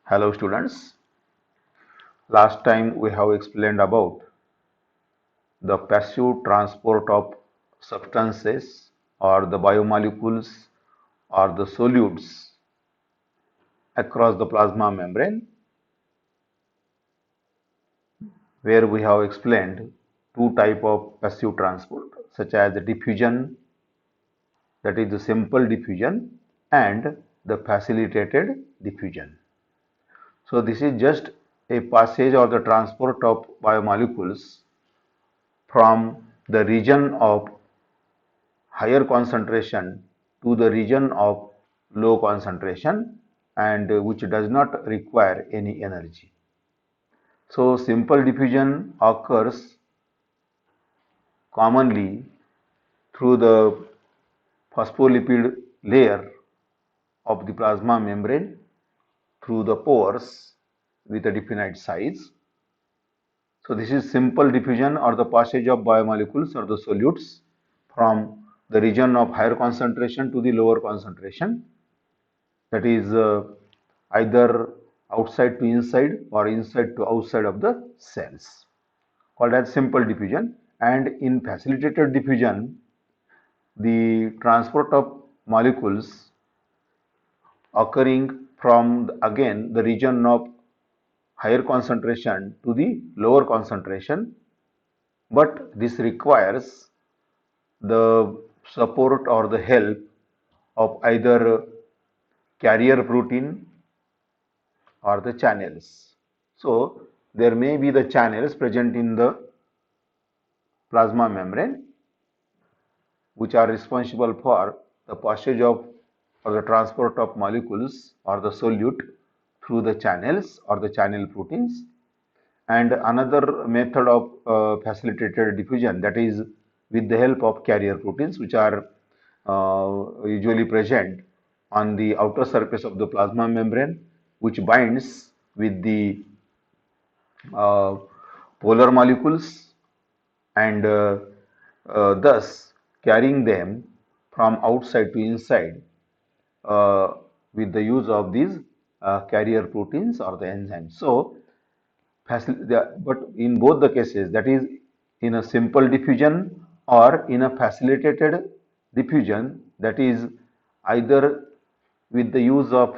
Hello students, last time we have explained about the passive transport of substances or the biomolecules or the solutes across the plasma membrane, where we have explained two type of passive transport such as the diffusion, that is the simple diffusion, and the facilitated diffusion. So this is just a passage or the transport of biomolecules from the region of higher concentration to the region of low concentration, and which does not require any energy. So simple diffusion occurs commonly through the phospholipid layer of the plasma membrane through the pores with a definite size. So this is simple diffusion or the passage of biomolecules or the solutes from the region of higher concentration to the lower concentration, that is either outside to inside or inside to outside of the cells, called as simple diffusion. And in facilitated diffusion, the transport of molecules occurring from again the region of higher concentration to the lower concentration, but this requires the support or the help of either carrier protein or the channels. So there may be the channels present in the plasma membrane which are responsible for the passage of or the transport of molecules or the solute through the channels or the channel proteins. And another method of facilitated diffusion, that is with the help of carrier proteins, which are usually present on the outer surface of the plasma membrane, which binds with the uh, polar molecules and thus carrying them from outside to inside uh, with the use of these carrier proteins or the enzymes. So, but in both the cases, that is in a simple diffusion or in a facilitated diffusion, that is either with the use of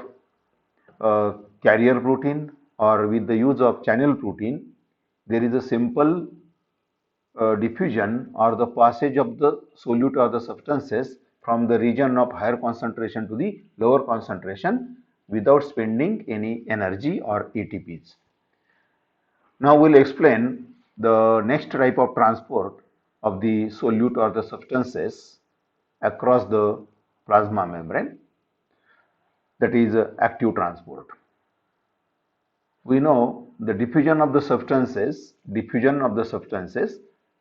carrier protein or with the use of channel protein, there is a simple diffusion or the passage of the solute or the substances from the region of higher concentration to the lower concentration without spending any energy or ATPs. Now we'll explain the next type of transport of the solute or the substances across the plasma membrane, that is active transport. We know the diffusion of the substances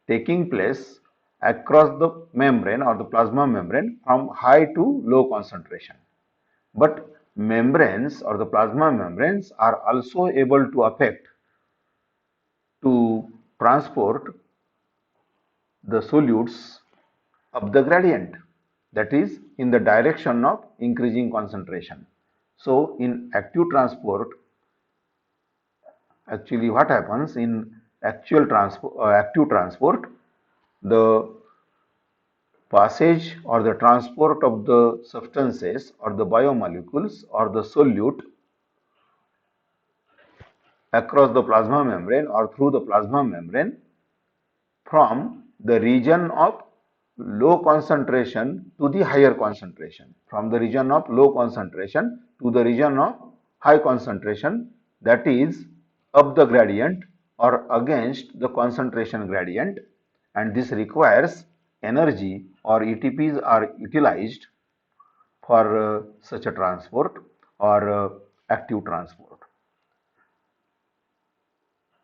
taking place across the membrane or the plasma membrane from high to low concentration. But membranes or the plasma membranes are also able to affect to transport the solutes up the gradient, that is in the direction of increasing concentration. So in active transport, actually what happens in active transport, the passage or the transport of the substances or the biomolecules or the solute across the plasma membrane or through the plasma membrane from the region of low concentration to the higher concentration, from the region of low concentration to the region of high concentration, that is up the gradient or against the concentration gradient, and this requires energy or ATPs are utilized for such a transport or active transport.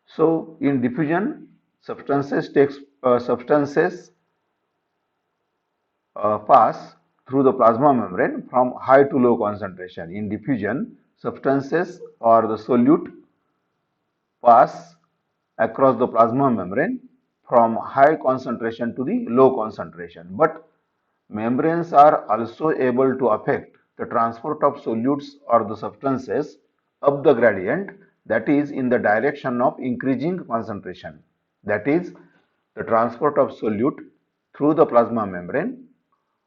So in diffusion, substances pass through the plasma membrane from high to low concentration. In diffusion, substances or the solute pass across the plasma membrane from high concentration to the low concentration. But membranes are also able to affect the transport of solutes or the substances up the gradient, that is in the direction of increasing concentration. That is the transport of solute through the plasma membrane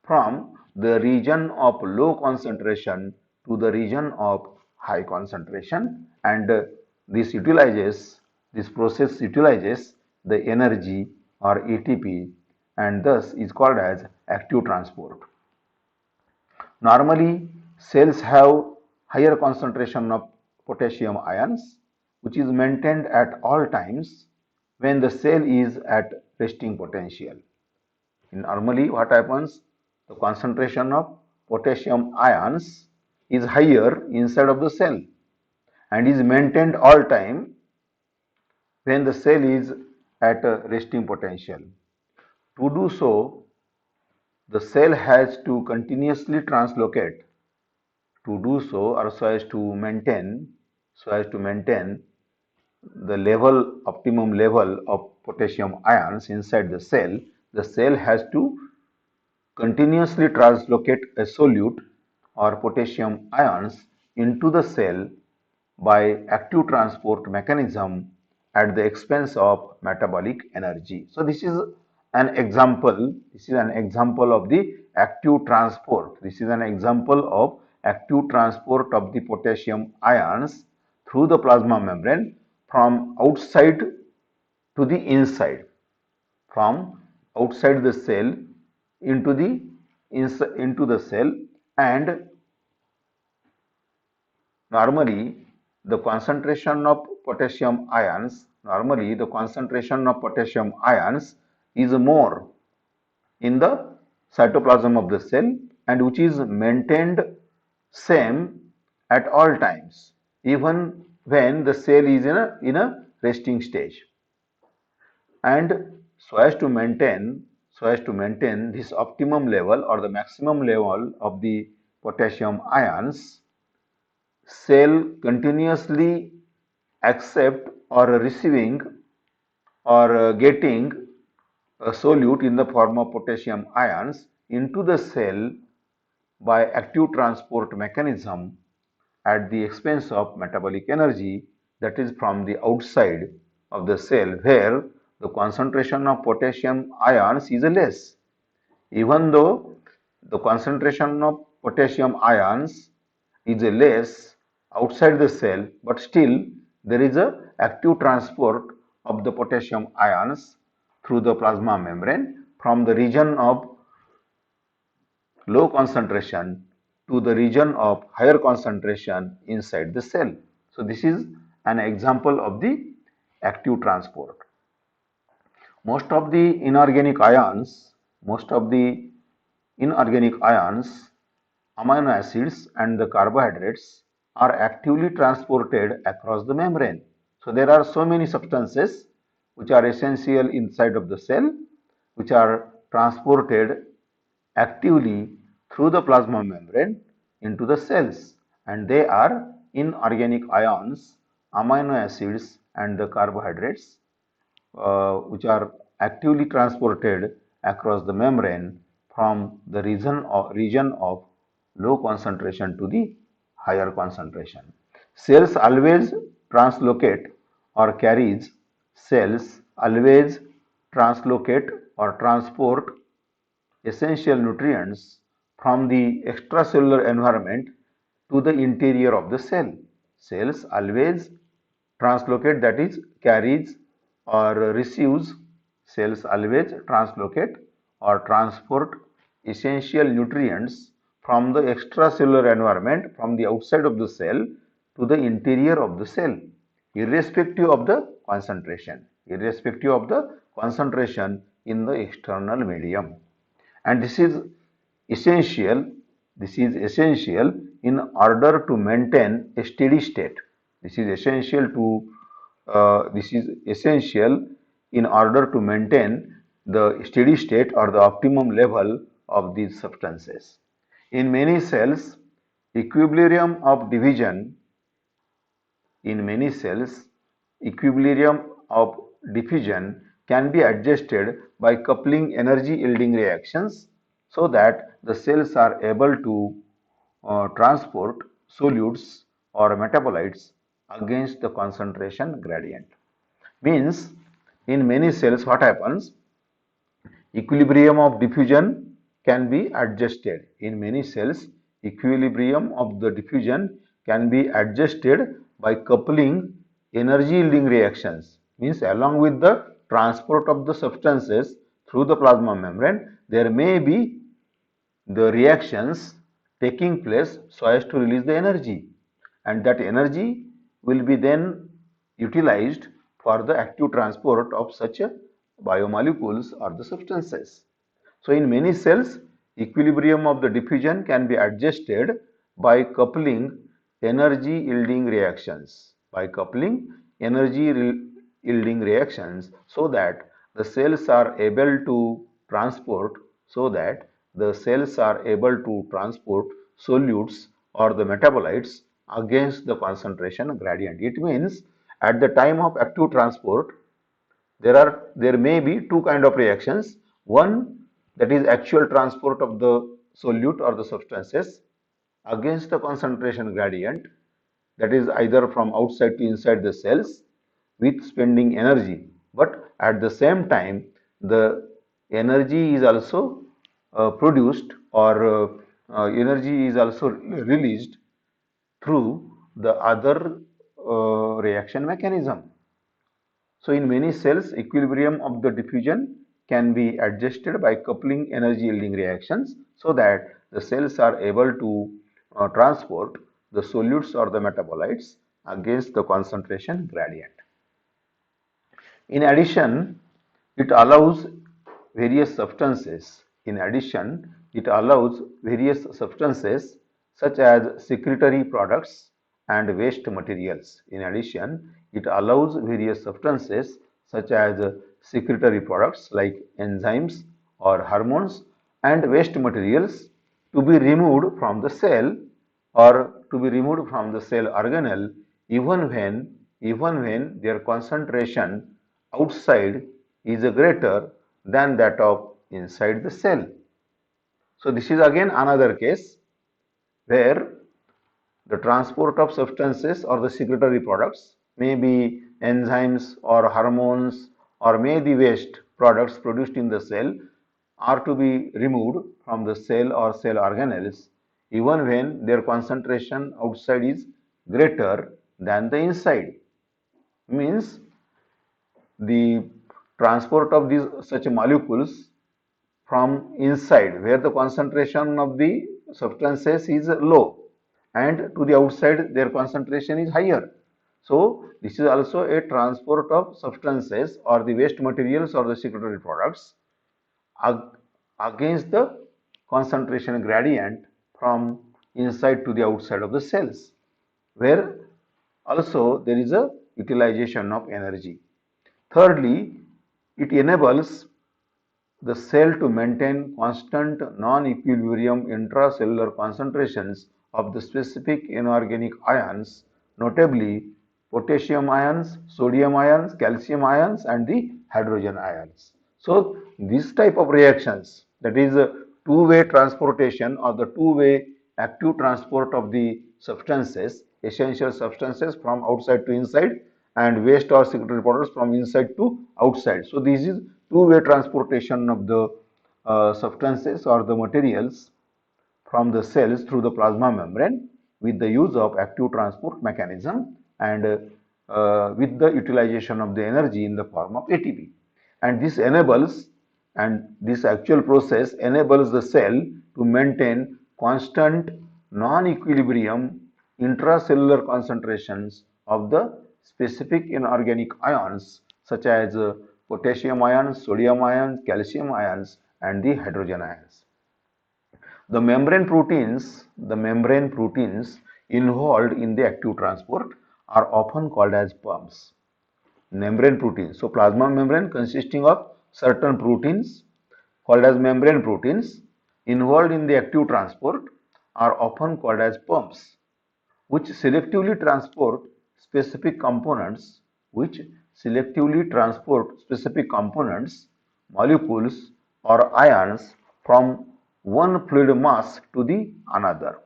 from the region of low concentration to the region of high concentration, and this process utilizes the energy or ATP, and thus is called as active transport. Normally, cells have higher concentration of potassium ions, which is maintained at all times when the cell is at resting potential. Normally, what happens? The concentration of potassium ions is higher inside of the cell and is maintained all time when the cell is at a resting potential. To do so, the cell has to continuously translocate. To do so, or so as to maintain the optimum level of potassium ions inside the cell has to continuously translocate a solute or potassium ions into the cell by active transport mechanism at the expense of metabolic energy. So this is an example. This is an example of the active transport. This is an example of active transport of the potassium ions through the plasma membrane from outside to the inside, from outside the cell into the cell. And normally the concentration of potassium ions is more in the cytoplasm of the cell, and which is maintained same at all times even when the cell is in a resting stage. And so as to maintain this optimum level or the maximum level of the potassium ions, cell continuously accept or receiving or getting a solute in the form of potassium ions into the cell by active transport mechanism at the expense of metabolic energy, that is from the outside of the cell, where the concentration of potassium ions is less. Even though the concentration of potassium ions is less outside the cell, but still there is a active transport of the potassium ions through the plasma membrane from the region of low concentration to the region of higher concentration inside the cell. So this is an example of the active transport. Most of the inorganic ions, amino acids and the carbohydrates are actively transported across the membrane. So there are so many substances which are essential inside of the cell, which are transported actively through the plasma membrane into the cells, and they are inorganic ions, amino acids and the carbohydrates, which are actively transported across the membrane from the region of low concentration to the higher concentration. Cells always translocate or carries cells always translocate or transport essential nutrients from the extracellular environment to the interior of the cell. Cells always translocate, that is carries or receives, cells always translocate or transport essential nutrients from the extracellular environment, from the outside of the cell to the interior of the cell, irrespective of the concentration in the external medium. And this is essential in order to maintain a steady state. This is essential in order to maintain the steady state or the optimum level of these substances. In many cells, equilibrium of division can be adjusted by coupling energy yielding reactions so that the cells are able to transport solutes or metabolites against the concentration gradient. Means in many cells what happens, equilibrium of diffusion can be adjusted. In many cells, equilibrium of the diffusion can be adjusted by coupling energy yielding reactions. Means along with the transport of the substances through the plasma membrane, there may be the reactions taking place so as to release the energy, and that energy will be then utilized for the active transport of such biomolecules or the substances. So in many cells, equilibrium of the diffusion can be adjusted by coupling energy yielding reactions, yielding reactions, so that the cells are able to transport so that the cells are able to transport solutes or the metabolites against the concentration gradient. It means at the time of active transport, there may be two kind of reactions. One, that is actual transport of the solute or the substances against the concentration gradient, that is either from outside to inside the cells with spending energy, but at the same time the energy is also produced, or energy is also released through the other reaction mechanism. So in many cells, equilibrium of the diffusion can be adjusted by coupling energy yielding reactions so that the cells are able to transport the solutes or the metabolites against the concentration gradient. In addition, it allows various substances. In addition, it allows various substances such as secretory products and waste materials. In addition, it allows various substances such as secretory products like enzymes or hormones and waste materials to be removed from the cell, or to be removed from the cell organelle, even when their concentration outside is greater than that of inside the cell. So this is again another case where the transport of substances or the secretory products, may be enzymes or hormones or may be waste products produced in the cell, are to be removed from the cell or cell organelles even when their concentration outside is greater than the inside. Means the transport of these such molecules from inside where the concentration of the substances is low, and to the outside their concentration is higher. So this is also a transport of substances or the waste materials or the secretory products against the concentration gradient from inside to the outside of the cells, where also there is a utilization of energy. Thirdly, it enables the cell to maintain constant non-equilibrium intracellular concentrations of the specific inorganic ions, notably potassium ions, sodium ions, calcium ions, and the hydrogen ions. So this type of reactions, that is a two-way transportation or the two-way active transport of the substances, essential substances from outside to inside, and waste or secretory products from inside to outside. So this is two-way transportation of the substances or the materials from the cells through the plasma membrane with the use of active transport mechanism, and with the utilization of the energy in the form of ATP. And this actual process enables the cell to maintain constant non-equilibrium intracellular concentrations of the specific inorganic ions such as potassium ions, sodium ions, calcium ions, and the hydrogen ions. The membrane proteins involved in the active transport are often called as pumps. Membrane proteins. So plasma membrane consisting of certain proteins called as membrane proteins involved in the active transport are often called as pumps, which selectively transport specific components, molecules or ions from one fluid mass to the another.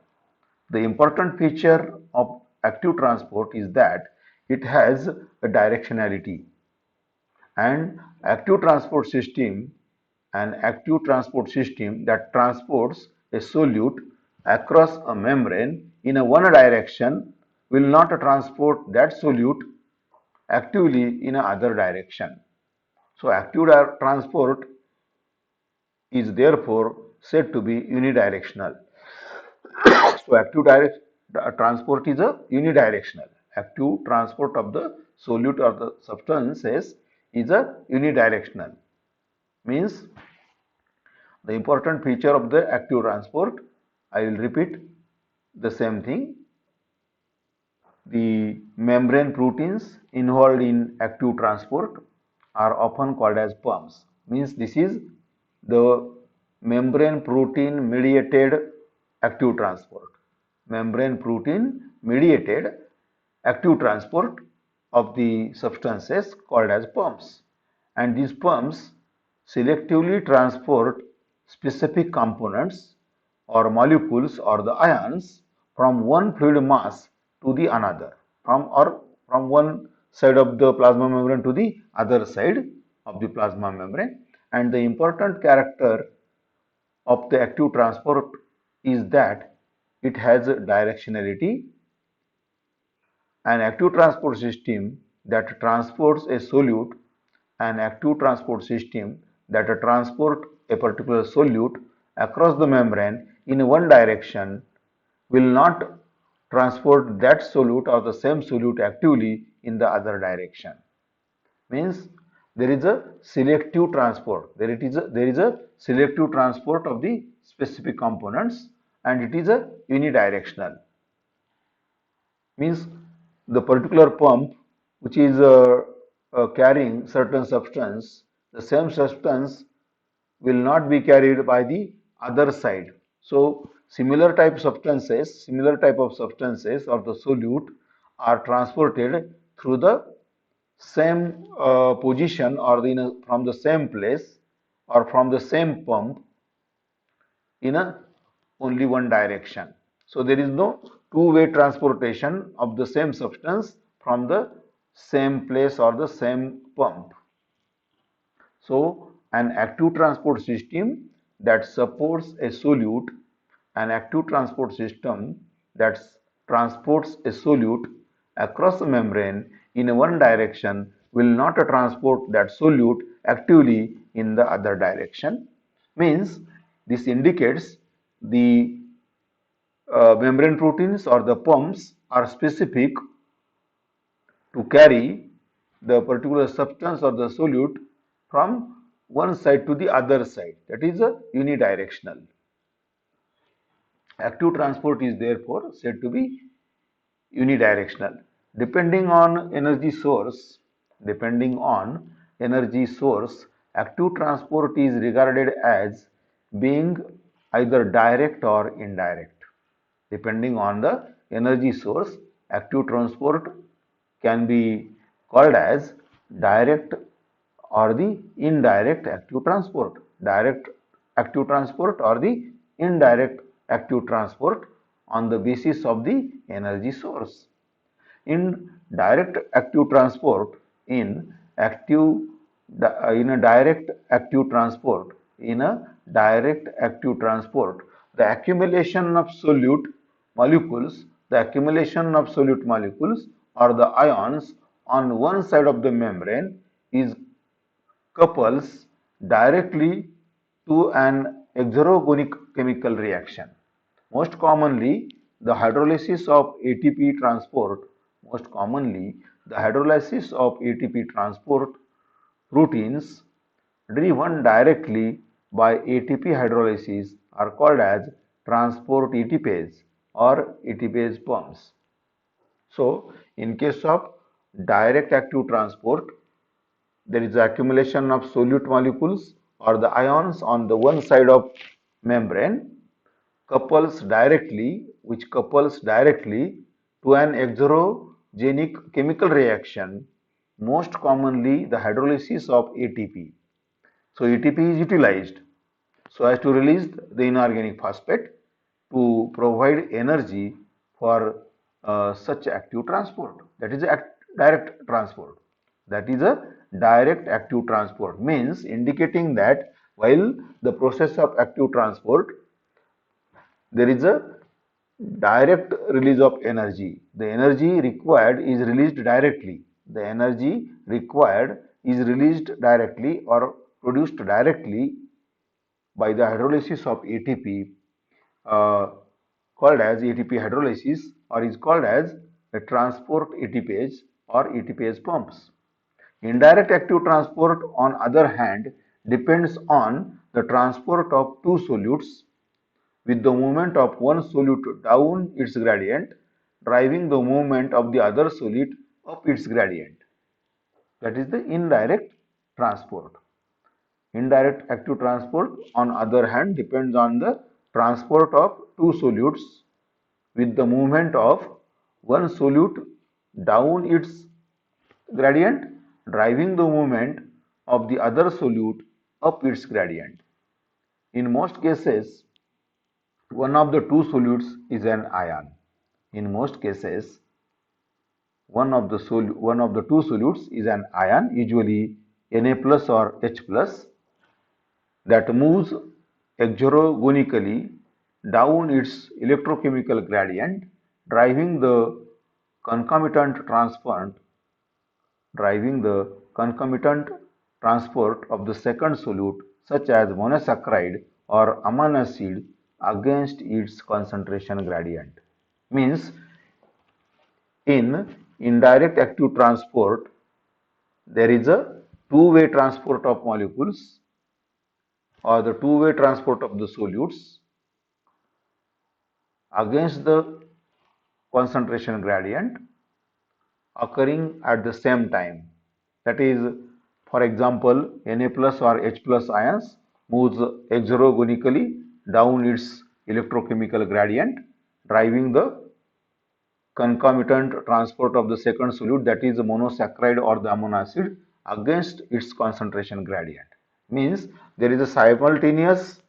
The important feature of active transport is that it has a directionality, and an active transport system that transports a solute across a membrane in a one direction will not transport that solute actively in a other direction. So active transport is therefore said to be unidirectional. So active transport is a unidirectional. Active transport of the solute or the substances is a unidirectional. Means the important feature of the active transport, I will repeat the same thing. The membrane proteins involved in active transport are often called as pumps. Means this is the membrane protein mediated active transport. Membrane protein mediated active transport of the substances called as pumps. And these pumps selectively transport specific components or molecules or the ions from one fluid mass to the another, from one side of the plasma membrane to the other side of the plasma membrane. And the important character of the active transport is that it has a directionality. An active transport system that transports a solute, an active transport system that transports a particular solute across the membrane in one direction will not transport that solute or the same solute actively in the other direction. Means there is a selective transport. There is a selective transport of the specific components, and it is a unidirectional. Means the particular pump which is carrying certain substance, the same substance will not be carried by the other side. So similar type of substances of the solute are transported through the same position or from the same place or from the same pump in a only one direction. So there is no two-way transportation of the same substance from the same place or the same pump. So an active transport system that supports a solute, an active transport system that transports a solute across the membrane in one direction will not transport that solute actively in the other direction. Means this indicates the membrane proteins or the pumps are specific to carry the particular substance or the solute from one side to the other side. That is a unidirectional. Active transport is therefore said to be unidirectional. Depending on energy source, active transport is regarded as being either direct or indirect. Depending on the energy source, active transport can be called as direct or the indirect active transport. Direct active transport or the indirect active transport on the basis of the energy source. In direct active transport, in active in a direct active transport, the accumulation of solute molecules or the ions on one side of the membrane is couples directly to an exergonic chemical reaction. Most commonly, the hydrolysis of ATP transport proteins driven directly by ATP hydrolysis are called as transport ATPase or ATPase pumps. So, in case of direct active transport, there is accumulation of solute molecules or the ions on the one side of membrane which couples directly to an exergonic chemical reaction, most commonly the hydrolysis of ATP. So ATP is utilized so as to release the inorganic phosphate to provide energy for such active transport. That is direct transport. That is a direct active transport, means indicating that while the process of active transport, there is a direct release of energy. The energy required is released directly. The energy required is released directly or produced directly by the hydrolysis of ATP, uh, called as ATP hydrolysis, or is called as a transport ATPase or ATPase pumps. Indirect active transport, on other hand, depends on the transport of two solutes with the movement of one solute down its gradient driving the movement of the other solute up its gradient. That is the indirect transport. Indirect active transport, on other hand, depends on the transport of two solutes with the movement of one solute down its gradient driving the movement of the other solute up its gradient. In most cases, one of the two solutes is an ion. In most cases, one of the two solutes is an ion, usually Na plus or H plus, that moves exogonically down its electrochemical gradient, driving the concomitant transport of the second solute, such as monosaccharide or amino acid, against its concentration gradient. Means, in indirect active transport, there is a two-way transport of molecules or the two-way transport of the solutes against the concentration gradient occurring at the same time. That is, for example, Na plus or H plus ions moves exogonically down its electrochemical gradient, driving the concomitant transport of the second solute, that is the monosaccharide or the amino acid, against its concentration gradient. Means there is a simultaneous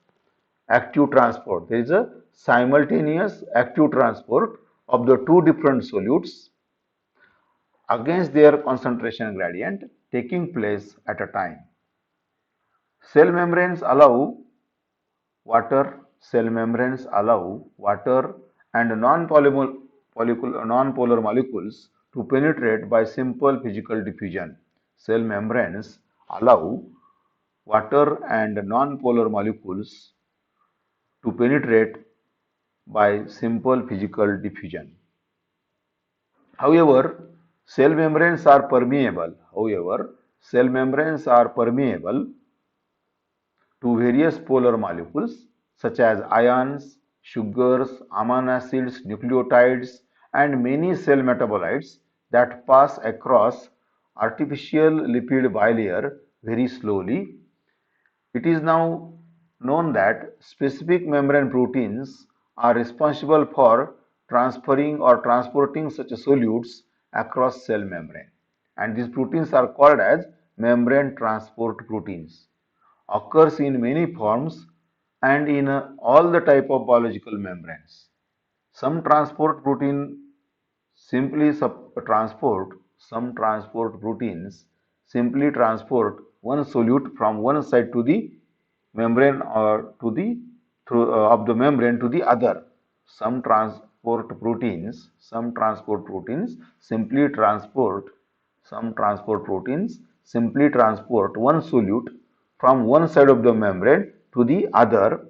active transport. There is a simultaneous active transport of the two different solutes against their concentration gradient taking place at a time. Cell membranes allow water and non-polar molecules to penetrate by simple physical diffusion. Cell membranes allow water and non-polar molecules to penetrate by simple physical diffusion. However, cell membranes are permeable. To various polar molecules such as ions, sugars, amino acids, nucleotides, and many cell metabolites that pass across artificial lipid bilayer very slowly. It is now known that specific membrane proteins are responsible for transferring or transporting such solutes across cell membrane, and these proteins are called as membrane transport proteins. Occurs in many forms and in all the type of biological membranes. Some transport protein simply transport some transport proteins simply transport one solute from one side to the membrane or to the of the membrane to the other. Some transport proteins simply transport one solute from one side of the membrane to the other.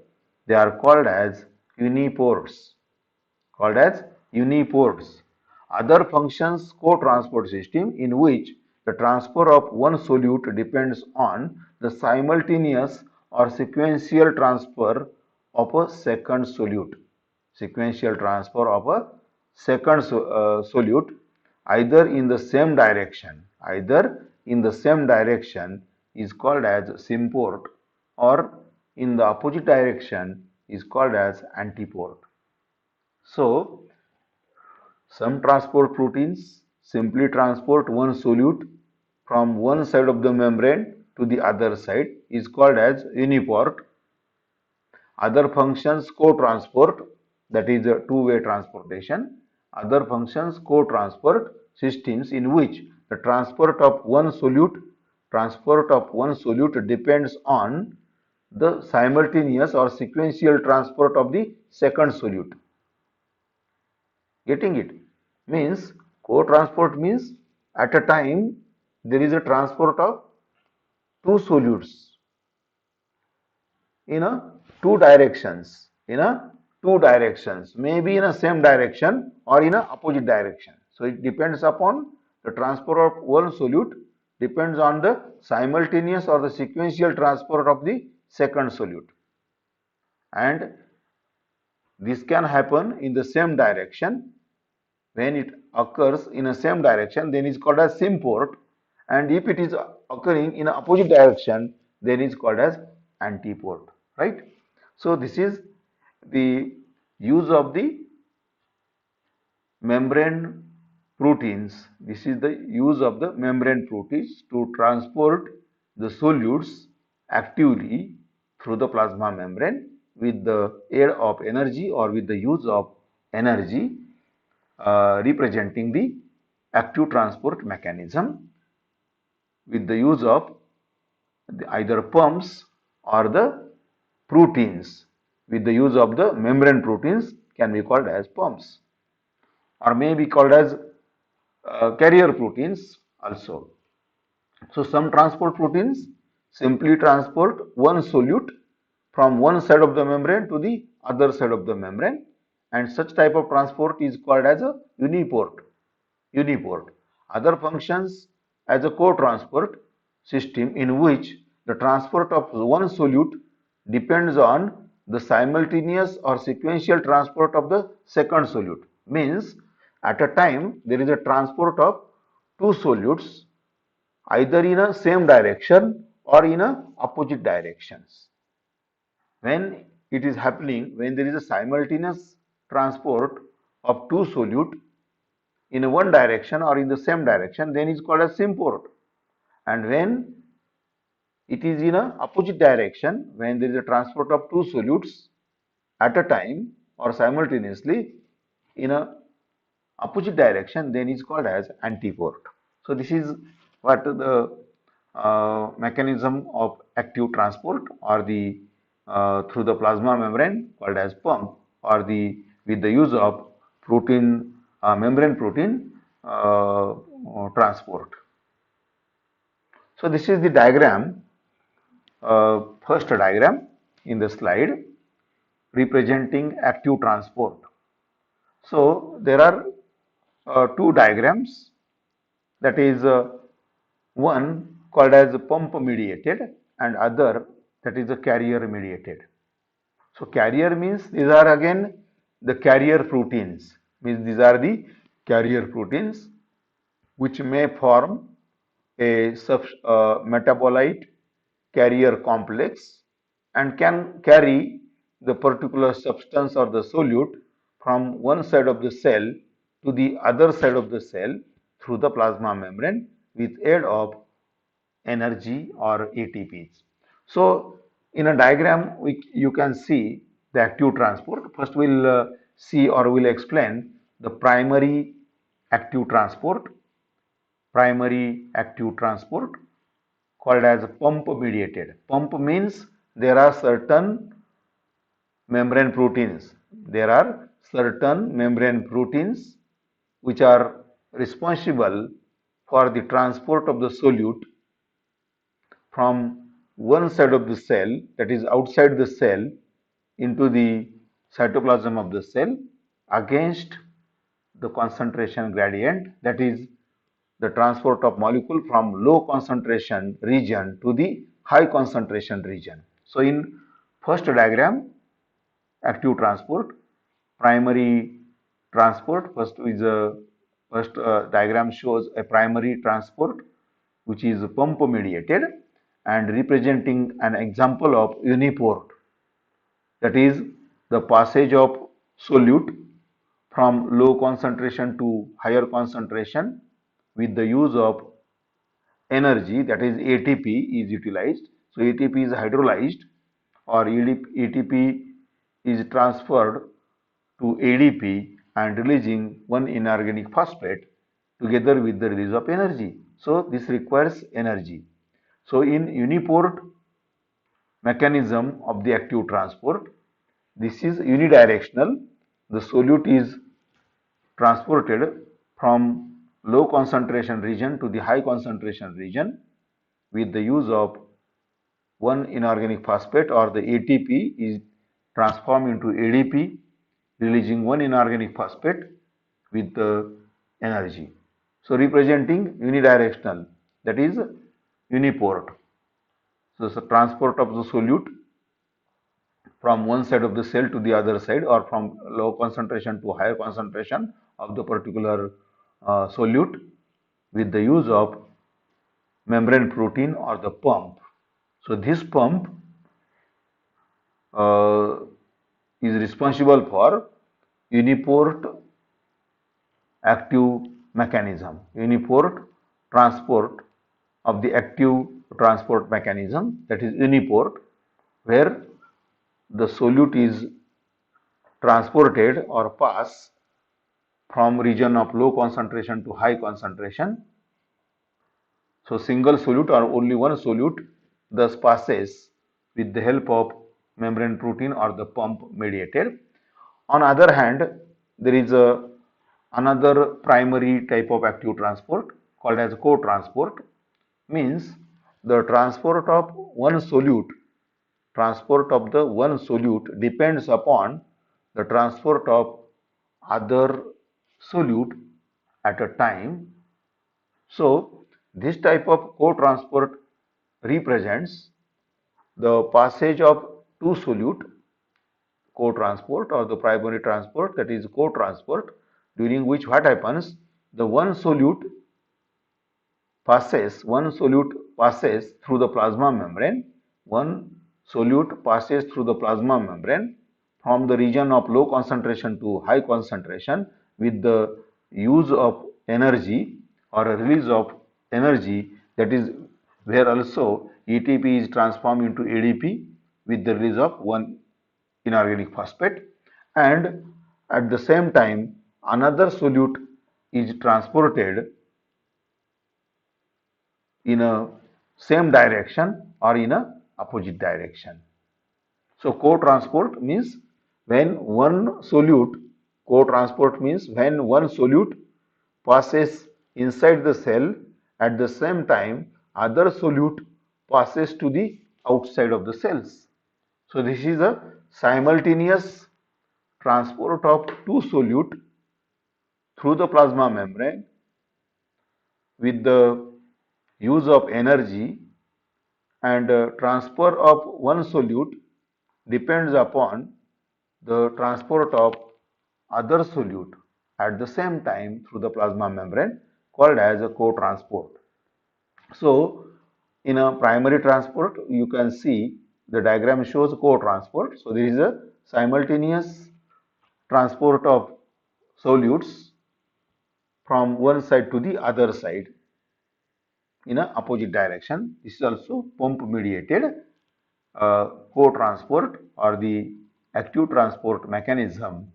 They are called as uniports. Other functions co-transport system in which the transfer of one solute depends on the simultaneous or sequential transfer of a second solute. Sequential transfer of a second solute either in the same direction is called as symport, or in the opposite direction is called as antiport. So, some transport proteins simply transport one solute from one side of the membrane to the other side is called as uniport. Other functions co-transport, that is a two-way transportation, Other functions co-transport systems in which the transport of one solute depends on the simultaneous or sequential transport of the second solute. Getting it? Means co-transport means at a time there is a transport of two solutes in a two directions, maybe in a same direction or in a opposite direction. So it depends upon the transport of one solute depends on the simultaneous or the sequential transport of the second solute, and this can happen in the same direction. When it occurs in a same direction, then it is called as symport, and if it is occurring in a opposite direction, then it is called as antiport, right? So this is the use of the membrane proteins. This is the use of the membrane proteins to transport the solutes actively through the plasma membrane with the aid of energy or with the use of energy, representing the active transport mechanism with the use of either pumps or the proteins. With the use of the membrane proteins can be called as pumps, or may be called as carrier proteins also. So some transport proteins simply transport one solute from one side of the membrane to the other side of the membrane, and such type of transport is called as a uniport. Other functions as a co-transport system in which the transport of one solute depends on the simultaneous or sequential transport of the second solute. Means at a time there is a transport of two solutes either in a same direction or in a opposite directions. When it is happening, when there is a simultaneous transport of two solute in one direction or in the same direction, then it is called as symport. And when it is in a opposite direction, when there is a transport of two solutes at a time or simultaneously in a opposite direction, then it is called as antiport. So this is what the mechanism of active transport or the through the plasma membrane called as pump, or the with the use of protein membrane protein transport. So this is the diagram, first diagram in the slide representing active transport. So there are two diagrams, that is one called as pump mediated and other that is a carrier mediated. So carrier means these are again the carrier proteins, means these are the carrier proteins which may form a metabolite carrier complex and can carry the particular substance or the solute from one side of the cell to the other side of the cell through the plasma membrane with aid of energy or ATPs. So in a diagram you can see the active transport. First we'll see or we'll explain the primary active transport called as pump mediated. Pump means there are certain membrane proteins. There are certain membrane proteins which are responsible for the transport of the solute from one side of the cell, that is outside the cell, into the cytoplasm of the cell against the concentration gradient, that is the transport of molecule from low concentration region to the high concentration region. So in first diagram, active transport, primary transport, first diagram shows a primary transport which is pump mediated and representing an example of uniport, that is the passage of solute from low concentration to higher concentration with the use of energy, that is ATP is utilized. So ATP is hydrolyzed or ATP is transferred to ADP and releasing one inorganic phosphate together with the release of energy. So this requires energy. So in uniport mechanism of the active transport, this is unidirectional. The solute is transported from low concentration region to the high concentration region with the use of one inorganic phosphate, or the ATP is transformed into ADP, releasing one inorganic phosphate with the energy. So representing unidirectional, that is uniport. So the transport of the solute from one side of the cell to the other side, or from low concentration to higher concentration of the particular solute with the use of membrane protein or the pump. So this pump is responsible for uniport active mechanism, uniport transport of the active transport mechanism, that is uniport, where the solute is transported or pass from region of low concentration to high concentration. So single solute or only one solute thus passes with the help of membrane protein or the pump mediated. On other hand, there is another primary type of active transport called as co-transport, means the transport of one solute depends upon the transport of other solute at a time. So this type of co-transport represents the passage of two solute, co-transport, or the primary transport, that is co-transport, during which what happens, the one solute passes through the plasma membrane. One solute passes through the plasma membrane from the region of low concentration to high concentration with the use of energy or a release of energy, that is where also ATP is transformed into ADP with the release of one inorganic phosphate, and at the same time another solute is transported in a same direction or in a opposite direction. So co-transport means when one solute, co-transport means when one solute passes inside the cell, at the same time other solute passes to the outside of the cells. So this is a simultaneous transport of two solute through the plasma membrane with the use of energy, and transfer of one solute depends upon the transport of other solute at the same time through the plasma membrane, called as a co-transport. So in a primary transport, you can see the diagram shows co-transport. So there is a simultaneous transport of solutes from one side to the other side in a opposite direction. This is also pump mediated co-transport or the active transport mechanism,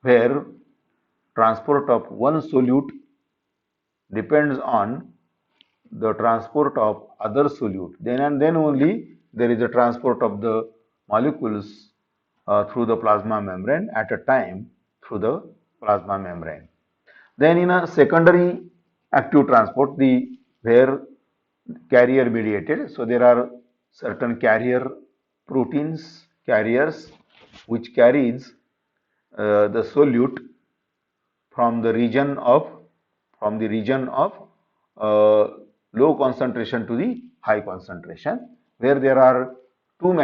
where transport of one solute depends on the transport of other solute. Then and then only there is a transport of the molecules through the plasma membrane at a time through the plasma membrane. Then in a secondary active transport, the where carrier mediated. So there are certain carrier proteins, carriers, which carries the solute from the region of uh, low concentration to the high concentration, where there are two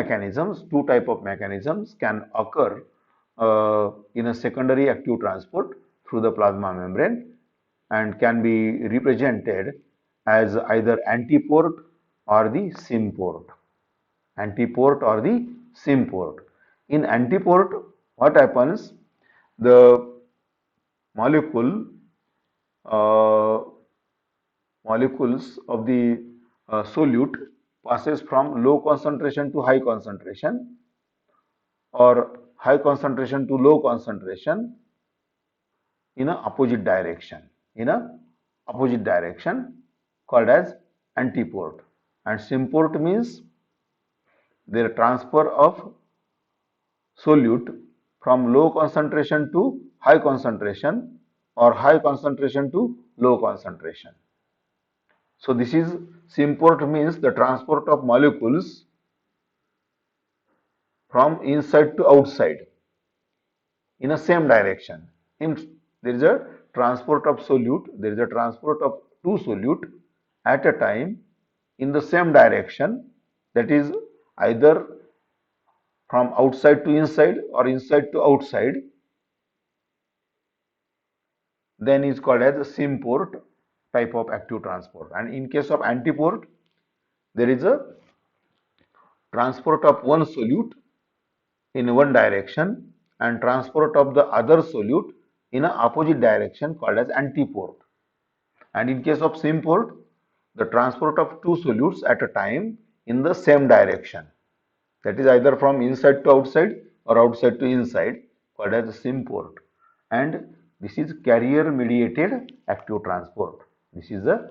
type of mechanisms can occur in a secondary active transport through the plasma membrane, and can be represented as either antiport or the symport. Antiport or the symport. In antiport, what happens? The molecule uh, molecules of the solute passes from low concentration to high concentration, or high concentration to low concentration, in a opposite direction, called as antiport. And symport means their transfer of solute from low concentration to high concentration, or high concentration to low concentration. So this is symport means the transport of molecules from inside to outside in a same direction. There is a transport of solute, there is a transport of two solute at a time in the same direction, that is either from outside to inside or inside to outside, then is called as a symport type of active transport. And in case of antiport, there is a transport of one solute in one direction and transport of the other solute in an opposite direction, called as antiport. And in case of symport, the transport of two solutes at a time in the same direction, that is either from inside to outside or outside to inside, called as symport. And this is carrier mediated active transport. This is a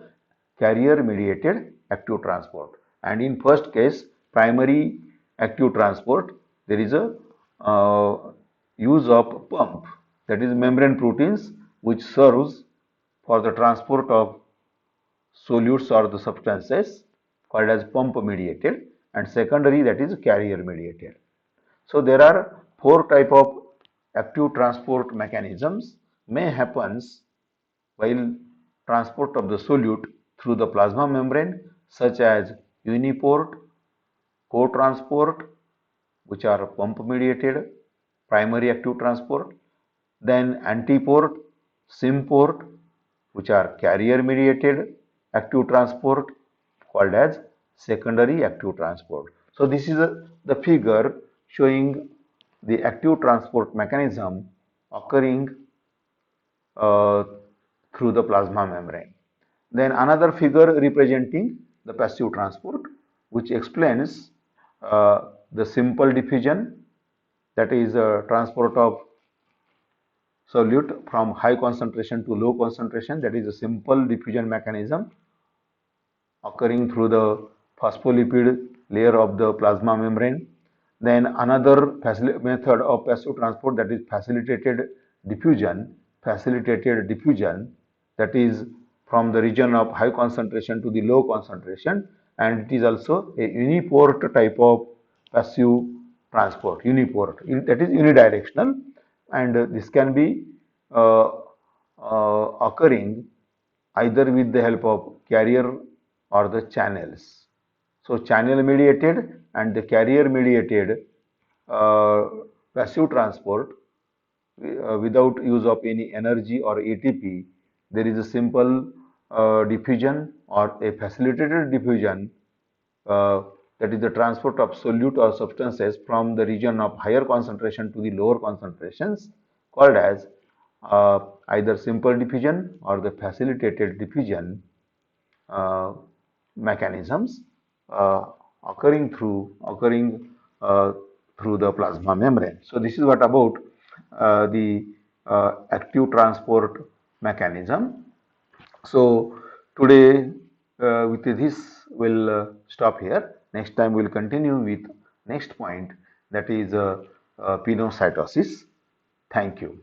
carrier mediated active transport. And in first case, primary active transport, there is a use of pump, that is membrane proteins, which serves for the transport of solutes or the substances, called as pump mediated, and secondary, that is carrier mediated. So there are four type of active transport mechanisms may happens while transport of the solute through the plasma membrane, such as uniport, co-transport, which are pump mediated primary active transport, then antiport, symport, which are carrier mediated active transport, called as secondary active transport. So this is the figure showing the active transport mechanism occurring through the plasma membrane. Then another figure representing the passive transport, which explains the simple diffusion, that is transport of solute from high concentration to low concentration, that is a simple diffusion mechanism occurring through the phospholipid layer of the plasma membrane. Then another method of passive transport, that is facilitated diffusion, that is from the region of high concentration to the low concentration, and it is also a uniport type of passive transport, that is unidirectional, and this can be occurring either with the help of carrier or the channels. So channel mediated and the carrier mediated passive transport without use of any energy or ATP, there is a simple diffusion or a facilitated diffusion, that is the transport of solute or substances from the region of higher concentration to the lower concentrations, called as either simple diffusion or the facilitated diffusion mechanisms occurring through the plasma membrane. So this is what about the active transport mechanism. So today with this we'll stop here. Next time we'll continue with next point, that is pinocytosis. Thank you.